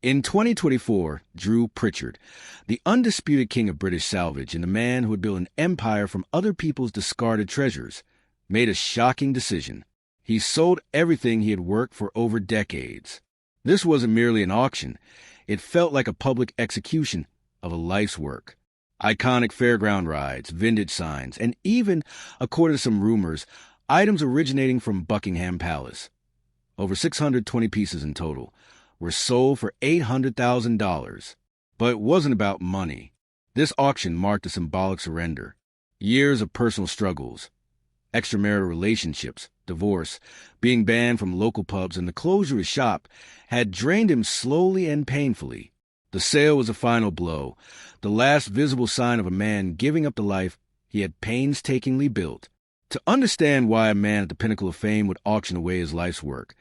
In 2024, Drew Pritchard, the undisputed king of British salvage and the man who had built an empire from other people's discarded treasures, made a shocking decision. He sold everything he had worked for over decades. This wasn't merely an auction. It felt like a public execution of a life's work. Iconic fairground rides, vintage signs, and even, according to some rumors, items originating from Buckingham Palace. Over 620 pieces in total were sold for $800,000. But it wasn't about money. This auction marked a symbolic surrender. Years of personal struggles, extramarital relationships, divorce, being banned from local pubs, and the closure of his shop had drained him slowly and painfully. The sale was a final blow, the last visible sign of a man giving up the life he had painstakingly built. To understand why a man at the pinnacle of fame would auction away his life's work,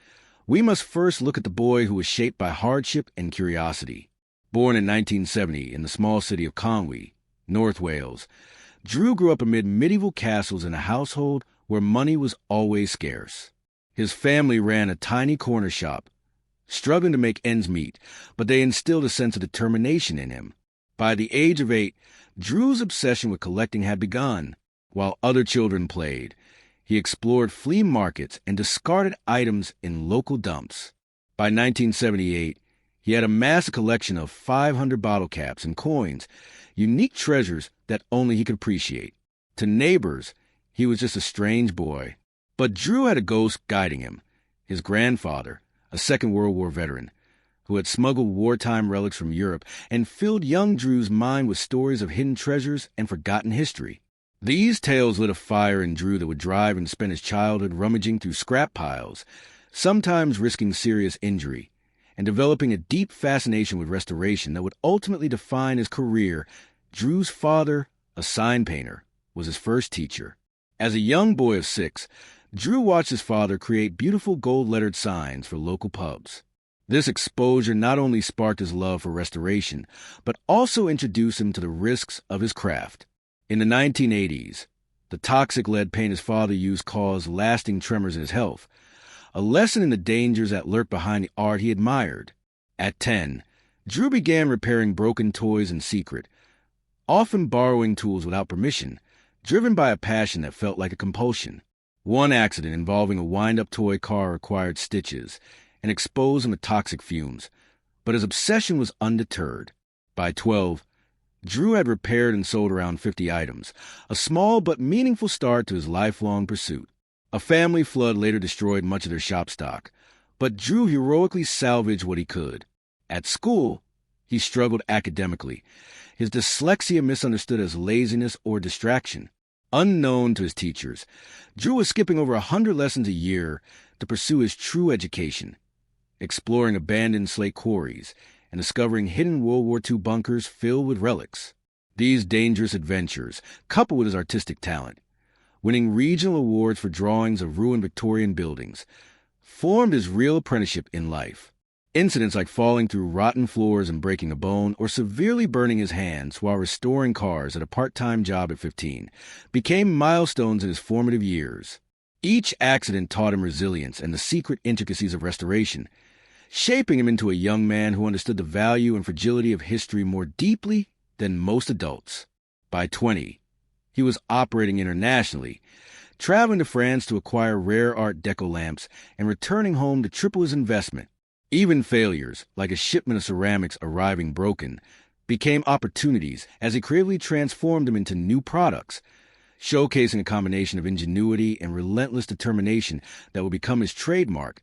we must first look at the boy who was shaped by hardship and curiosity. Born in 1970 in the small city of Conwy, North Wales, Drew grew up amid medieval castles in a household where money was always scarce. His family ran a tiny corner shop, struggling to make ends meet, but they instilled a sense of determination in him. By the age of 8, Drew's obsession with collecting had begun. While other children played, he explored flea markets and discarded items in local dumps. By 1978, he had amassed a collection of 500 bottle caps and coins, unique treasures that only he could appreciate. To neighbors, he was just a strange boy. But Drew had a ghost guiding him, his grandfather, a Second World War veteran, who had smuggled wartime relics from Europe and filled young Drew's mind with stories of hidden treasures and forgotten history. These tales lit a fire in Drew that would drive and spend his childhood rummaging through scrap piles, sometimes risking serious injury, and developing a deep fascination with restoration that would ultimately define his career. Drew's father, a sign painter, was his first teacher. As a young boy of 6, Drew watched his father create beautiful gold-lettered signs for local pubs. This exposure not only sparked his love for restoration, but also introduced him to the risks of his craft. In the 1980s, the toxic lead paint his father used caused lasting tremors in his health, a lesson in the dangers that lurked behind the art he admired. At 10, Drew began repairing broken toys in secret, often borrowing tools without permission, driven by a passion that felt like a compulsion. One accident involving a wind-up toy car required stitches and exposed him to toxic fumes, but his obsession was undeterred. By 12, Drew had repaired and sold around 50 items, a small but meaningful start to his lifelong pursuit. A family flood later destroyed much of their shop stock, but Drew heroically salvaged what he could. At school, he struggled academically, his dyslexia misunderstood as laziness or distraction. Unknown to his teachers, Drew was skipping over 100 lessons a year to pursue his true education, exploring abandoned slate quarries and discovering hidden World War II bunkers filled with relics. These dangerous adventures, coupled with his artistic talent, winning regional awards for drawings of ruined Victorian buildings, formed his real apprenticeship in life. Incidents like falling through rotten floors and breaking a bone, or severely burning his hands while restoring cars at a part-time job at 15, became milestones in his formative years. Each accident taught him resilience and the secret intricacies of restoration, shaping him into a young man who understood the value and fragility of history more deeply than most adults. By 20, he was operating internationally, traveling to France to acquire rare Art Deco lamps and returning home to triple his investment. Even failures, like a shipment of ceramics arriving broken, became opportunities as he creatively transformed them into new products, showcasing a combination of ingenuity and relentless determination that would become his trademark.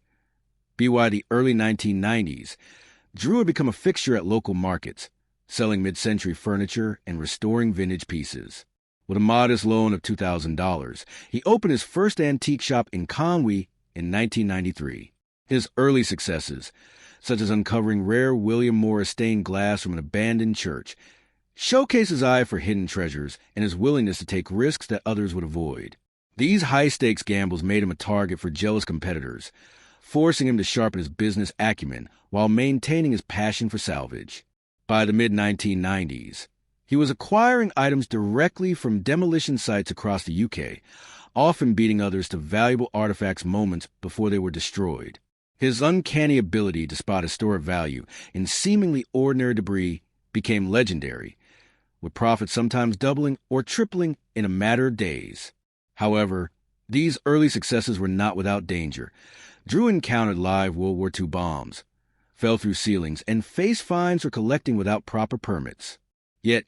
By the early 1990s, Drew had become a fixture at local markets, selling mid-century furniture and restoring vintage pieces. With a modest loan of $2,000, he opened his first antique shop in Conwy in 1993. His early successes, such as uncovering rare William Morris stained glass from an abandoned church, showcase his eye for hidden treasures and his willingness to take risks that others would avoid. These high-stakes gambles made him a target for jealous competitors, forcing him to sharpen his business acumen while maintaining his passion for salvage. By the mid-1990s, he was acquiring items directly from demolition sites across the UK, often beating others to valuable artifacts moments before they were destroyed. His uncanny ability to spot historic value in seemingly ordinary debris became legendary, with profits sometimes doubling or tripling in a matter of days. However, these early successes were not without danger. Drew encountered live World War II bombs, fell through ceilings, and faced fines for collecting without proper permits. Yet,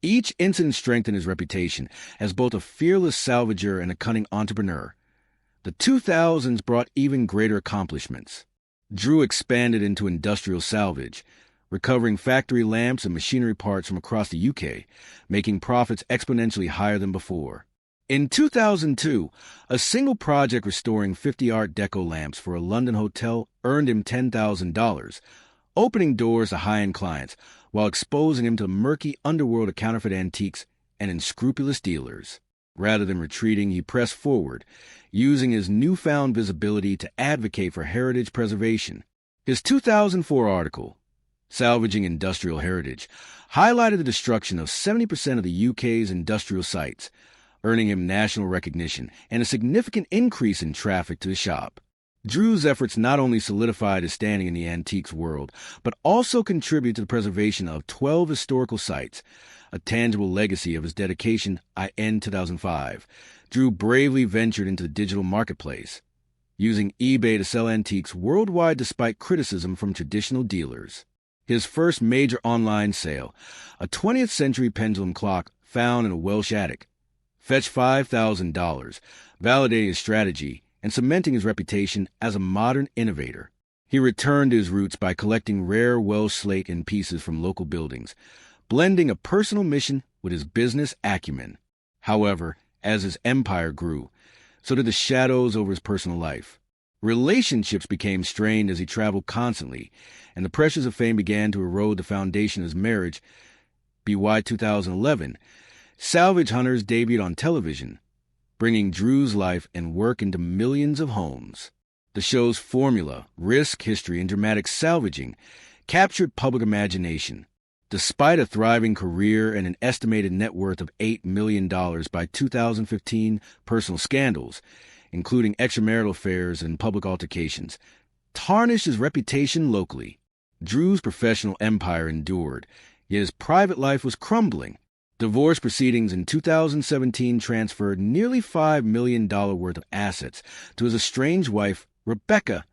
each incident strengthened his reputation as both a fearless salvager and a cunning entrepreneur. The 2000s brought even greater accomplishments. Drew expanded into industrial salvage, recovering factory lamps and machinery parts from across the UK, making profits exponentially higher than before. In 2002, a single project restoring 50 Art Deco lamps for a London hotel earned him $10,000, opening doors to high-end clients while exposing him to the murky underworld of counterfeit antiques and unscrupulous dealers. Rather than retreating, he pressed forward, using his newfound visibility to advocate for heritage preservation. His 2004 article, Salvaging Industrial Heritage, highlighted the destruction of 70% of the UK's industrial sites, earning him national recognition and a significant increase in traffic to the shop. Drew's efforts not only solidified his standing in the antiques world, but also contributed to the preservation of 12 historical sites, a tangible legacy of his dedication. In 2005, Drew bravely ventured into the digital marketplace, using eBay to sell antiques worldwide despite criticism from traditional dealers. His first major online sale, a 20th century pendulum clock found in a Welsh attic, fetched $5,000, validating his strategy and cementing his reputation as a modern innovator. He returned to his roots by collecting rare Welsh slate in pieces from local buildings, blending a personal mission with his business acumen. However, as his empire grew, so did the shadows over his personal life. Relationships became strained as he traveled constantly, and the pressures of fame began to erode the foundation of his marriage. By 2011, Salvage Hunters debuted on television, bringing Drew's life and work into millions of homes. The show's formula, risk, history, and dramatic salvaging captured public imagination. Despite a thriving career and an estimated net worth of $8 million by 2015, personal scandals, including extramarital affairs and public altercations, tarnished his reputation locally. Drew's professional empire endured, yet his private life was crumbling. Divorce proceedings in 2017 transferred nearly $5 million worth of assets to his estranged wife, Rebecca,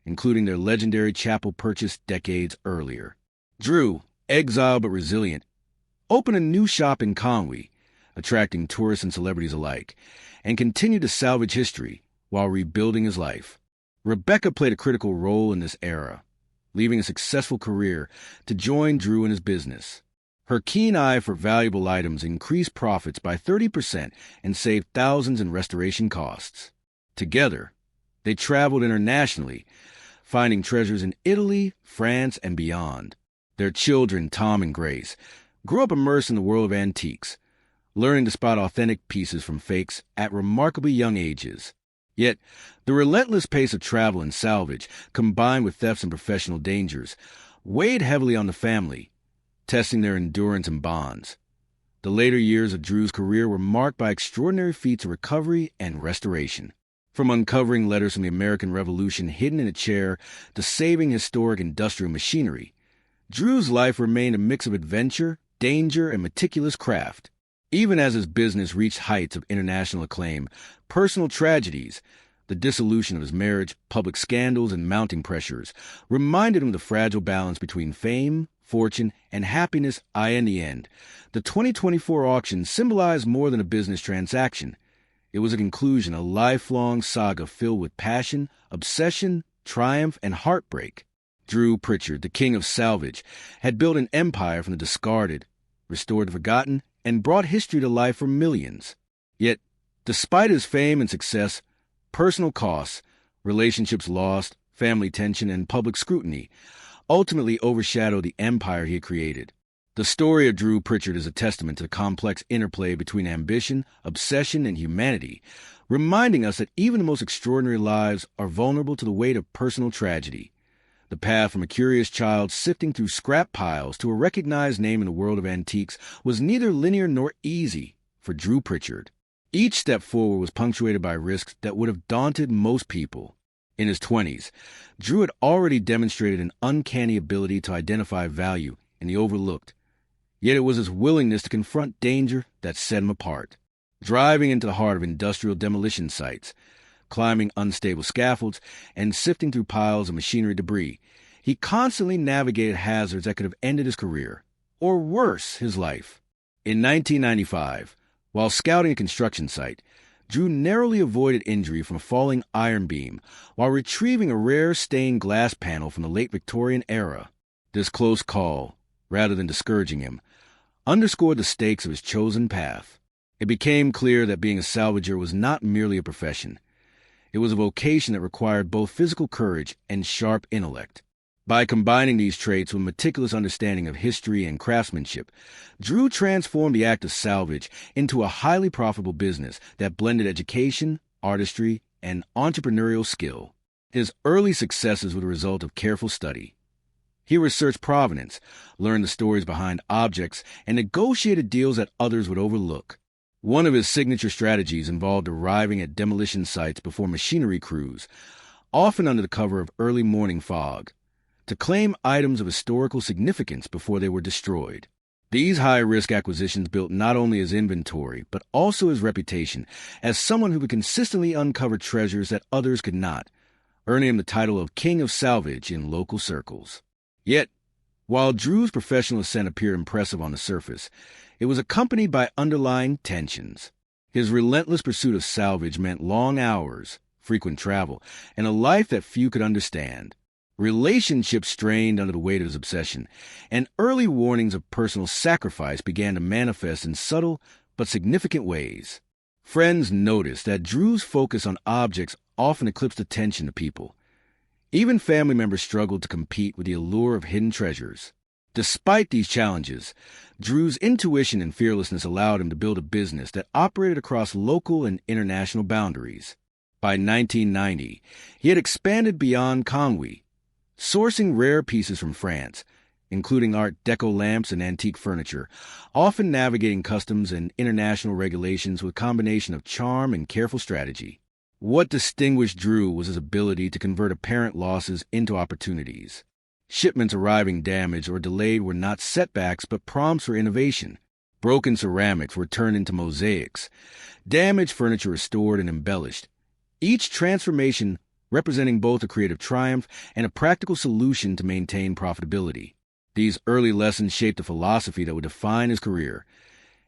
including their legendary chapel purchased decades earlier. Drew, exiled but resilient, opened a new shop in Conwy, attracting tourists and celebrities alike, and continued to salvage history while rebuilding his life. Rebecca played a critical role in this era, leaving a successful career to join Drew in his business. Her keen eye for valuable items increased profits by 30% and saved thousands in restoration costs. Together, they traveled internationally, finding treasures in Italy, France, and beyond. Their children, Tom and Grace, grew up immersed in the world of antiques, learning to spot authentic pieces from fakes at remarkably young ages. Yet, the relentless pace of travel and salvage, combined with thefts and professional dangers, weighed heavily on the family, testing their endurance and bonds. The later years of Drew's career were marked by extraordinary feats of recovery and restoration. From uncovering letters from the American Revolution hidden in a chair to saving historic industrial machinery, Drew's life remained a mix of adventure, danger, and meticulous craft. Even as his business reached heights of international acclaim, personal tragedies, the dissolution of his marriage, public scandals, and mounting pressures, reminded him of the fragile balance between fame, fortune, and happiness. In the end, the 2024 auction symbolized more than a business transaction. It was a conclusion, a lifelong saga filled with passion, obsession, triumph, and heartbreak. Drew Pritchard, the king of salvage, had built an empire from the discarded, restored the forgotten, and brought history to life for millions. Yet, despite his fame and success, personal costs, relationships lost, family tension, and public scrutiny ultimately overshadowed the empire he had created. The story of Drew Pritchard is a testament to the complex interplay between ambition, obsession, and humanity, reminding us that even the most extraordinary lives are vulnerable to the weight of personal tragedy. The path from a curious child sifting through scrap piles to a recognized name in the world of antiques was neither linear nor easy for Drew Pritchard. Each step forward was punctuated by risks that would have daunted most people. In his 20s, Drew had already demonstrated an uncanny ability to identify value in the overlooked, yet it was his willingness to confront danger that set him apart. Driving into the heart of industrial demolition sites, climbing unstable scaffolds, and sifting through piles of machinery debris, he constantly navigated hazards that could have ended his career, or worse, his life. In 1995, while scouting a construction site, Drew narrowly avoided injury from a falling iron beam while retrieving a rare stained glass panel from the late Victorian era. This close call, rather than discouraging him, underscored the stakes of his chosen path. It became clear that being a salvager was not merely a profession. It was a vocation that required both physical courage and sharp intellect. By combining these traits with meticulous understanding of history and craftsmanship, Drew transformed the act of salvage into a highly profitable business that blended education, artistry, and entrepreneurial skill. His early successes were the result of careful study. He researched provenance, learned the stories behind objects, and negotiated deals that others would overlook. One of his signature strategies involved arriving at demolition sites before machinery crews, often under the cover of early morning fog, to claim items of historical significance before they were destroyed. These high-risk acquisitions built not only his inventory, but also his reputation as someone who could consistently uncover treasures that others could not, earning him the title of King of Salvage in local circles. Yet, while Drew's professional ascent appeared impressive on the surface, it was accompanied by underlying tensions. His relentless pursuit of salvage meant long hours, frequent travel, and a life that few could understand. Relationships strained under the weight of his obsession, and early warnings of personal sacrifice began to manifest in subtle but significant ways. Friends noticed that Drew's focus on objects often eclipsed attention to people. Even family members struggled to compete with the allure of hidden treasures. Despite these challenges, Drew's intuition and fearlessness allowed him to build a business that operated across local and international boundaries. By 1990, he had expanded beyond Conwy, sourcing rare pieces from France, including Art Deco lamps and antique furniture, often navigating customs and international regulations with a combination of charm and careful strategy. What distinguished Drew was his ability to convert apparent losses into opportunities. Shipments arriving damaged or delayed were not setbacks but prompts for innovation. Broken ceramics were turned into mosaics. Damaged furniture restored and embellished. Each transformation representing both a creative triumph and a practical solution to maintain profitability. These early lessons shaped a philosophy that would define his career.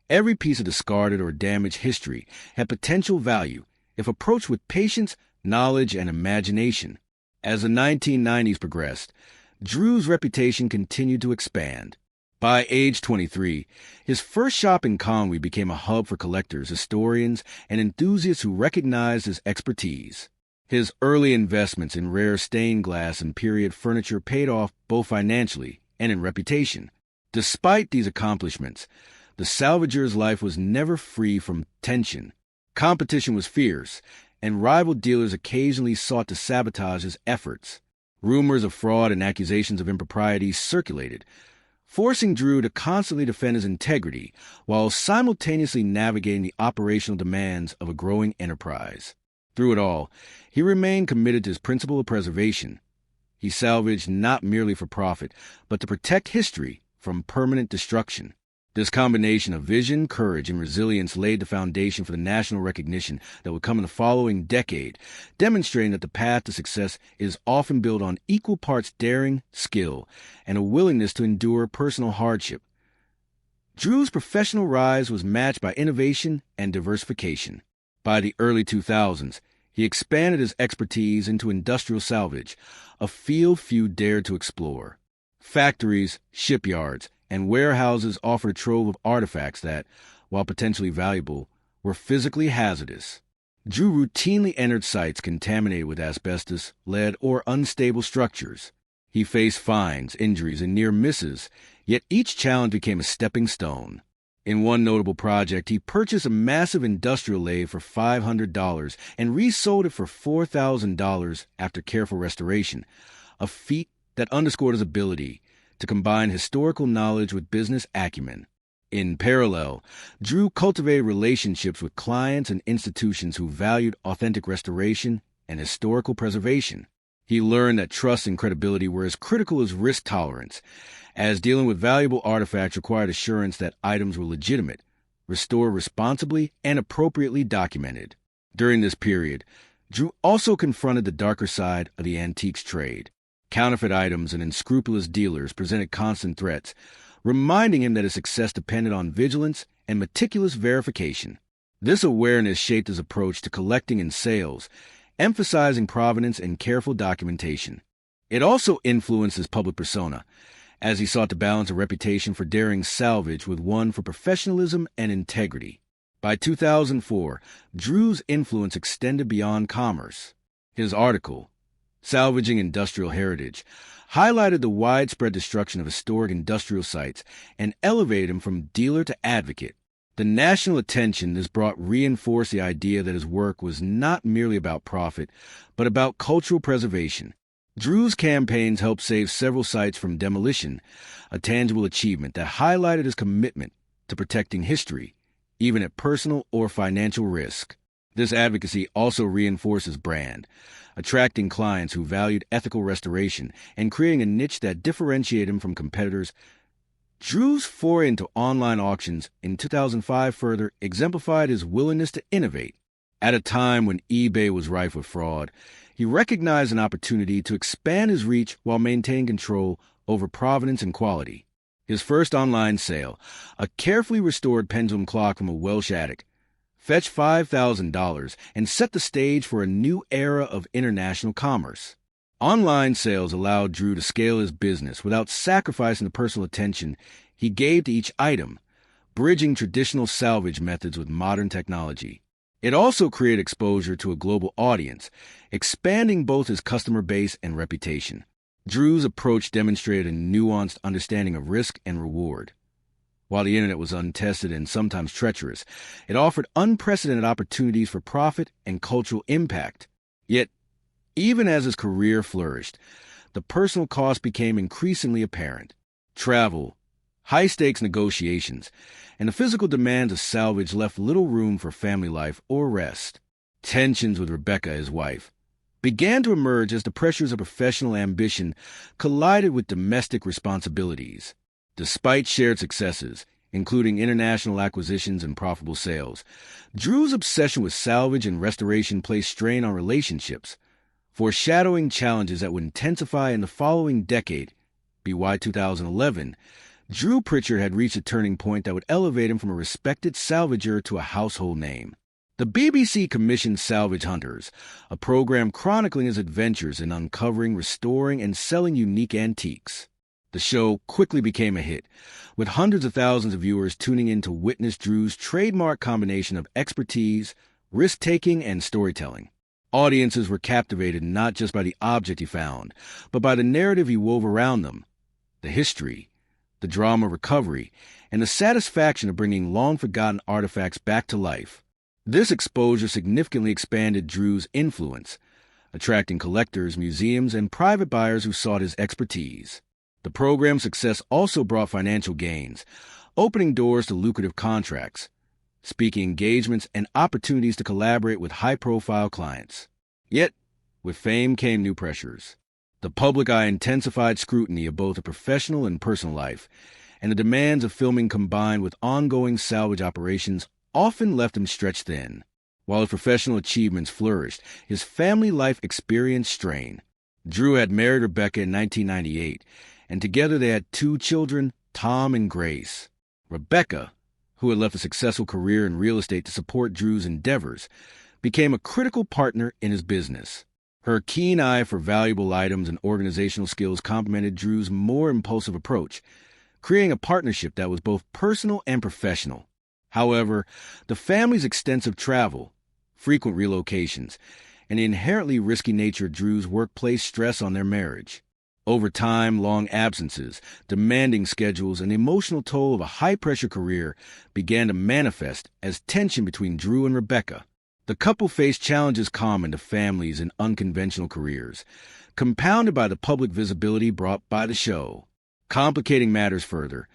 Every piece of discarded or damaged history had potential value if approached with patience, knowledge, and imagination. As the 1990s progressed, Drew's reputation continued to expand. By age 23, his first shop in Conwy became a hub for collectors, historians, and enthusiasts who recognized his expertise. His early investments in rare stained glass and period furniture paid off both financially and in reputation. Despite these accomplishments, the salvager's life was never free from tension. Competition was fierce, and rival dealers occasionally sought to sabotage his efforts. Rumors of fraud and accusations of impropriety circulated, forcing Drew to constantly defend his integrity while simultaneously navigating the operational demands of a growing enterprise. Through it all, he remained committed to his principle of preservation. He salvaged not merely for profit, but to protect history from permanent destruction. This combination of vision, courage, and resilience laid the foundation for the national recognition that would come in the following decade, demonstrating that the path to success is often built on equal parts daring, skill, and a willingness to endure personal hardship. Drew's professional rise was matched by innovation and diversification. By the early 2000s, he expanded his expertise into industrial salvage, a field few dared to explore. Factories, shipyards, and warehouses offered a trove of artifacts that, while potentially valuable, were physically hazardous. Drew routinely entered sites contaminated with asbestos, lead, or unstable structures. He faced fines, injuries, and near misses, yet each challenge became a stepping stone. In one notable project, he purchased a massive industrial lathe for $500 and resold it for $4,000 after careful restoration, a feat that underscored his ability to combine historical knowledge with business acumen. In parallel, Drew cultivated relationships with clients and institutions who valued authentic restoration and historical preservation. He learned that trust and credibility were as critical as risk tolerance, as dealing with valuable artifacts required assurance that items were legitimate, restored responsibly, and appropriately documented. During this period, Drew also confronted the darker side of the antiques trade. Counterfeit items and unscrupulous dealers presented constant threats, reminding him that his success depended on vigilance and meticulous verification. This awareness shaped his approach to collecting and sales, emphasizing provenance and careful documentation. It also influenced his public persona, as he sought to balance a reputation for daring salvage with one for professionalism and integrity. By 2004, Drew's influence extended beyond commerce. His article, Salvaging Industrial Heritage, highlighted the widespread destruction of historic industrial sites and elevated him from dealer to advocate. The national attention this brought reinforced the idea that his work was not merely about profit, but about cultural preservation. Drew's campaigns helped save several sites from demolition, a tangible achievement that highlighted his commitment to protecting history, even at personal or financial risk. This advocacy also reinforced his brand, attracting clients who valued ethical restoration and creating a niche that differentiated him from competitors. Drew's foray into online auctions in 2005 further exemplified his willingness to innovate. At a time when eBay was rife with fraud, he recognized an opportunity to expand his reach while maintaining control over provenance and quality. His first online sale, a carefully restored pendulum clock from a Welsh attic, fetched $5,000 and set the stage for a new era of international commerce. Online sales allowed Drew to scale his business without sacrificing the personal attention he gave to each item, bridging traditional salvage methods with modern technology. It also created exposure to a global audience, expanding both his customer base and reputation. Drew's approach demonstrated a nuanced understanding of risk and reward. While the internet was untested and sometimes treacherous, it offered unprecedented opportunities for profit and cultural impact. Yet, even as his career flourished, the personal cost became increasingly apparent. Travel, high-stakes negotiations, and the physical demands of salvage left little room for family life or rest. Tensions with Rebecca, his wife, began to emerge as the pressures of professional ambition collided with domestic responsibilities. Despite shared successes, including international acquisitions and profitable sales, Drew's obsession with salvage and restoration placed strain on relationships, foreshadowing challenges that would intensify in the following decade. By 2011, Drew Pritchard had reached a turning point that would elevate him from a respected salvager to a household name. The BBC commissioned Salvage Hunters, a program chronicling his adventures in uncovering, restoring, and selling unique antiques. The show quickly became a hit, with hundreds of thousands of viewers tuning in to witness Drew's trademark combination of expertise, risk-taking, and storytelling. Audiences were captivated not just by the object he found, but by the narrative he wove around them, the history, the drama of recovery, and the satisfaction of bringing long-forgotten artifacts back to life. This exposure significantly expanded Drew's influence, attracting collectors, museums, and private buyers who sought his expertise. The program's success also brought financial gains, opening doors to lucrative contracts, speaking engagements, and opportunities to collaborate with high-profile clients. Yet, with fame came new pressures. The public eye intensified scrutiny of both a professional and personal life, and the demands of filming combined with ongoing salvage operations often left him stretched thin. While his professional achievements flourished, his family life experienced strain. Drew had married Rebecca in 1998, and together they had 2 children, Tom and Grace. Rebecca, who had left a successful career in real estate to support Drew's endeavors, became a critical partner in his business. Her keen eye for valuable items and organizational skills complemented Drew's more impulsive approach, creating a partnership that was both personal and professional. However, the family's extensive travel, frequent relocations, and the inherently risky nature of Drew's work placed stress on their marriage. Over time, long absences, demanding schedules, and the emotional toll of a high-pressure career began to manifest as tension between Drew and Rebecca. The couple faced challenges common to families in unconventional careers, compounded by the public visibility brought by the show. Complicating matters further,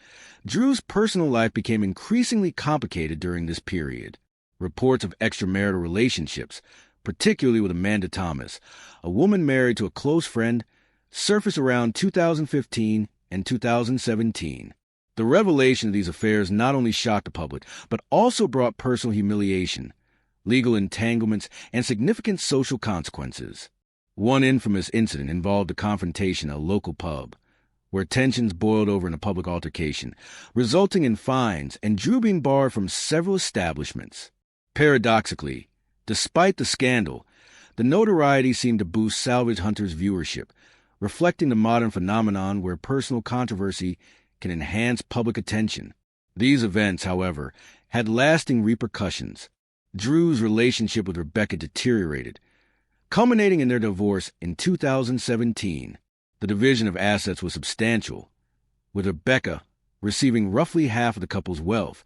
Drew's personal life became increasingly complicated during this period. Reports of extramarital relationships, particularly with Amanda Thomas, a woman married to a close friend, surfaced around 2015 and 2017. The revelation of these affairs not only shocked the public, but also brought personal humiliation, legal entanglements, and significant social consequences. One infamous incident involved a confrontation at a local pub, where tensions boiled over in a public altercation, resulting in fines and Drew being barred from several establishments. Paradoxically, despite the scandal, the notoriety seemed to boost Salvage Hunters' viewership, reflecting the modern phenomenon where personal controversy can enhance public attention. These events, however, had lasting repercussions. Drew's relationship with Rebecca deteriorated, culminating in their divorce in 2017. The division of assets was substantial, with Rebecca receiving roughly half of the couple's wealth,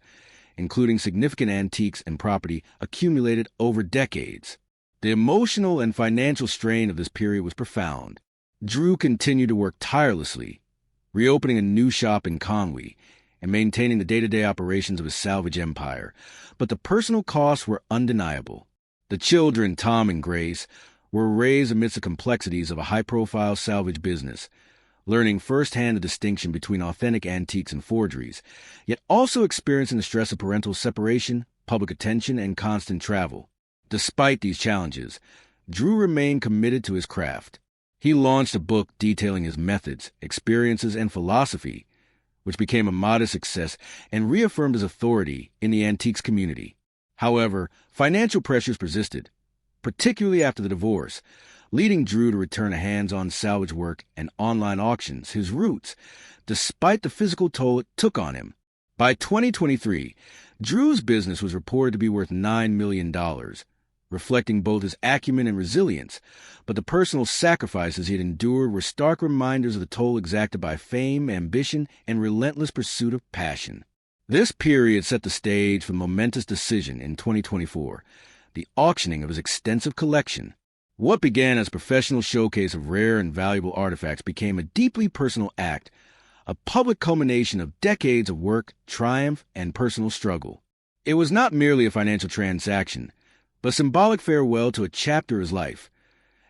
including significant antiques and property accumulated over decades. The emotional and financial strain of this period was profound. Drew continued to work tirelessly, reopening a new shop in Conway and maintaining the day-to-day operations of his salvage empire, but the personal costs were undeniable. The children, Tom and Grace, were raised amidst the complexities of a high-profile salvage business, learning firsthand the distinction between authentic antiques and forgeries, yet also experiencing the stress of parental separation, public attention, and constant travel. Despite these challenges, Drew remained committed to his craft. He launched a book detailing his methods, experiences, and philosophy, which became a modest success and reaffirmed his authority in the antiques community. However, financial pressures persisted, particularly after the divorce, leading Drew to return to hands-on salvage work and online auctions, his roots, despite the physical toll it took on him. By 2023, Drew's business was reported to be worth $9 million, reflecting both his acumen and resilience, but the personal sacrifices he had endured were stark reminders of the toll exacted by fame, ambition, and relentless pursuit of passion. This period set the stage for the momentous decision in 2024, the auctioning of his extensive collection. What began as a professional showcase of rare and valuable artifacts became a deeply personal act, a public culmination of decades of work, triumph, and personal struggle. It was not merely a financial transaction, but a symbolic farewell to a chapter of his life,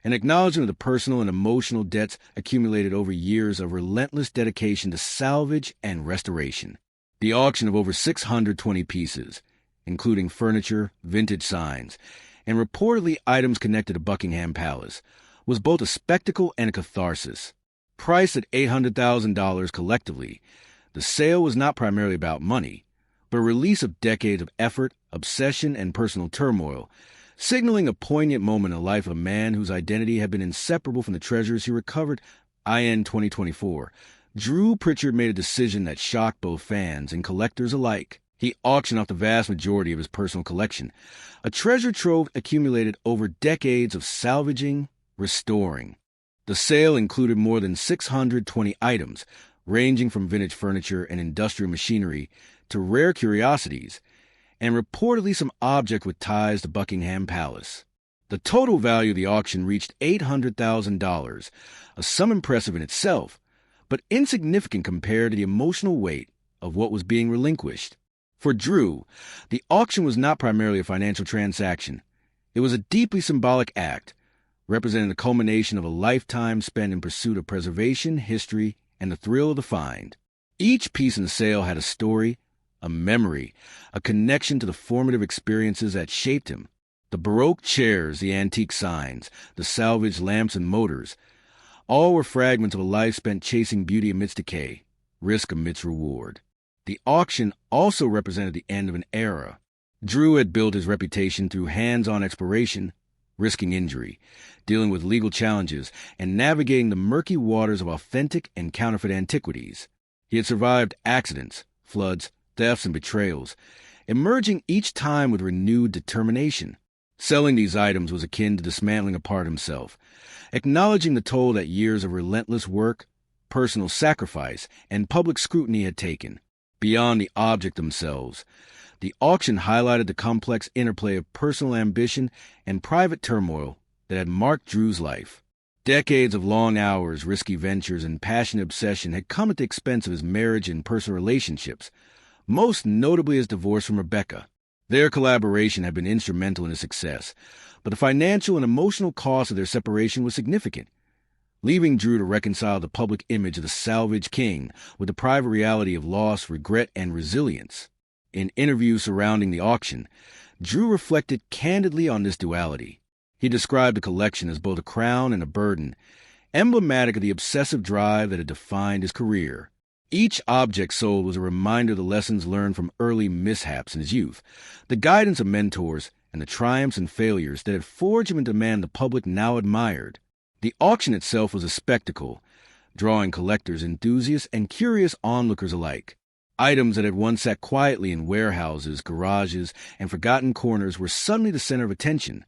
an acknowledgement of the personal and emotional debts accumulated over years of relentless dedication to salvage and restoration. The auction of over 620 pieces, including furniture, vintage signs, and reportedly items connected to Buckingham Palace, was both a spectacle and a catharsis. Priced at $800,000 collectively, the sale was not primarily about money, but a release of decades of effort, obsession, and personal turmoil, signaling a poignant moment in the life of a man whose identity had been inseparable from the treasures he recovered. In 2024, Drew Pritchard made a decision that shocked both fans and collectors alike. He auctioned off the vast majority of his personal collection, a treasure trove accumulated over decades of salvaging, restoring. The sale included more than 620 items, ranging from vintage furniture and industrial machinery to rare curiosities, and reportedly some object with ties to Buckingham Palace. The total value of the auction reached $800,000, a sum impressive in itself, but insignificant compared to the emotional weight of what was being relinquished. For Drew, the auction was not primarily a financial transaction. It was a deeply symbolic act, representing the culmination of a lifetime spent in pursuit of preservation, history, and the thrill of the find. Each piece in the sale had a story, a memory, a connection to the formative experiences that shaped him. The Baroque chairs, the antique signs, the salvaged lamps and motors, all were fragments of a life spent chasing beauty amidst decay, risk amidst reward. The auction also represented the end of an era. Drew had built his reputation through hands-on exploration, risking injury, dealing with legal challenges, and navigating the murky waters of authentic and counterfeit antiquities. He had survived accidents, floods, thefts, and betrayals, emerging each time with renewed determination. Selling these items was akin to dismantling a part of himself, acknowledging the toll that years of relentless work, personal sacrifice, and public scrutiny had taken. Beyond the object themselves, the auction highlighted the complex interplay of personal ambition and private turmoil that had marked Drew's life. Decades of long hours, risky ventures, and passionate obsession had come at the expense of his marriage and personal relationships, most notably his divorce from Rebecca. Their collaboration had been instrumental in his success, but the financial and emotional cost of their separation was significant, leaving Drew to reconcile the public image of the Salvage King with the private reality of loss, regret, and resilience. In interviews surrounding the auction, Drew reflected candidly on this duality. He described the collection as both a crown and a burden, emblematic of the obsessive drive that had defined his career. Each object sold was a reminder of the lessons learned from early mishaps in his youth, the guidance of mentors, and the triumphs and failures that had forged him into a man the public now admired. The auction itself was a spectacle, drawing collectors, enthusiasts, and curious onlookers alike. Items that had once sat quietly in warehouses, garages, and forgotten corners were suddenly the center of attention,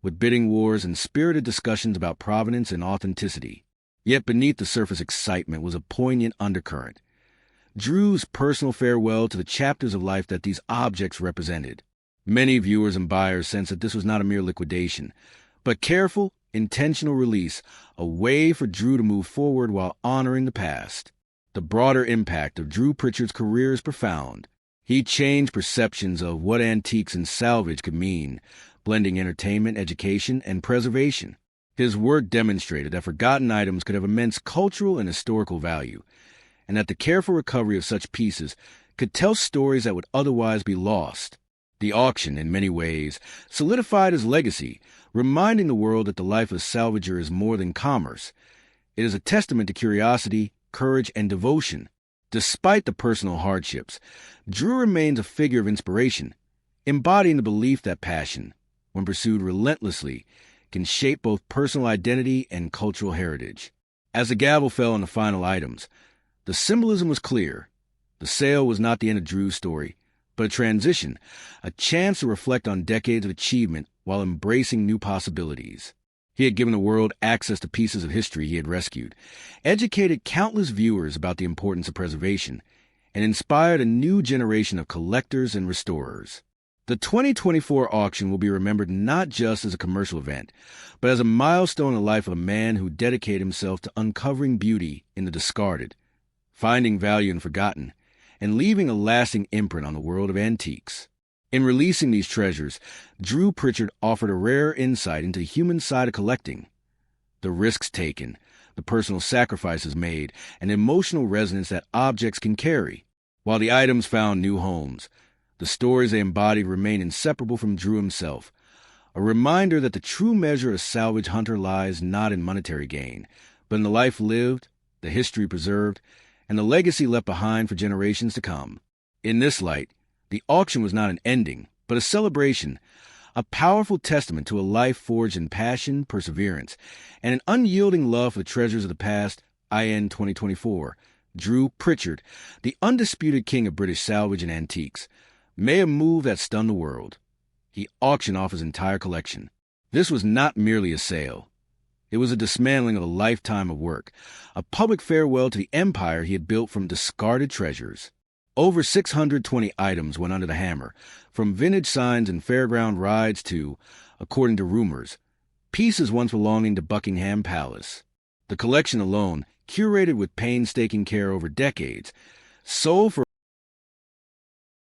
with bidding wars and spirited discussions about provenance and authenticity. Yet beneath the surface excitement was a poignant undercurrent, Drew's personal farewell to the chapters of life that these objects represented. Many viewers and buyers sensed that this was not a mere liquidation, but careful, intentional release, a way for Drew to move forward while honoring the past. The broader impact of Drew Pritchard's career is profound. He changed perceptions of what antiques and salvage could mean, blending entertainment, education, and preservation. His work demonstrated that forgotten items could have immense cultural and historical value, and that the careful recovery of such pieces could tell stories that would otherwise be lost. The auction, in many ways, solidified his legacy, reminding the world that the life of a salvager is more than commerce. It is a testament to curiosity, courage, and devotion. Despite the personal hardships, Drew remains a figure of inspiration, embodying the belief that passion, when pursued relentlessly, can shape both personal identity and cultural heritage. As the gavel fell on the final items, the symbolism was clear. The sale was not the end of Drew's story, but a transition, a chance to reflect on decades of achievement while embracing new possibilities. He had given the world access to pieces of history he had rescued, educated countless viewers about the importance of preservation, and inspired a new generation of collectors and restorers. The 2024 auction will be remembered not just as a commercial event, but as a milestone in the life of a man who dedicated himself to uncovering beauty in the discarded, finding value in forgotten, and leaving a lasting imprint on the world of antiques. In releasing these treasures, Drew Pritchard offered a rare insight into the human side of collecting. The risks taken, the personal sacrifices made, and the emotional resonance that objects can carry. While the items found new homes, the stories they embodied remain inseparable from Drew himself, a reminder that the true measure of a salvage hunter lies not in monetary gain, but in the life lived, the history preserved, and the legacy left behind for generations to come. In this light, the auction was not an ending, but a celebration, a powerful testament to a life forged in passion, perseverance, and an unyielding love for the treasures of the past. IN 2024, Drew Pritchard, the undisputed king of British salvage and antiques, made a move that stunned the world. He auctioned off his entire collection. This was not merely a sale. It was a dismantling of a lifetime of work, a public farewell to the empire he had built from discarded treasures. Over 620 items went under the hammer, from vintage signs and fairground rides to, according to rumors, pieces once belonging to Buckingham Palace. The collection alone, curated with painstaking care over decades, sold for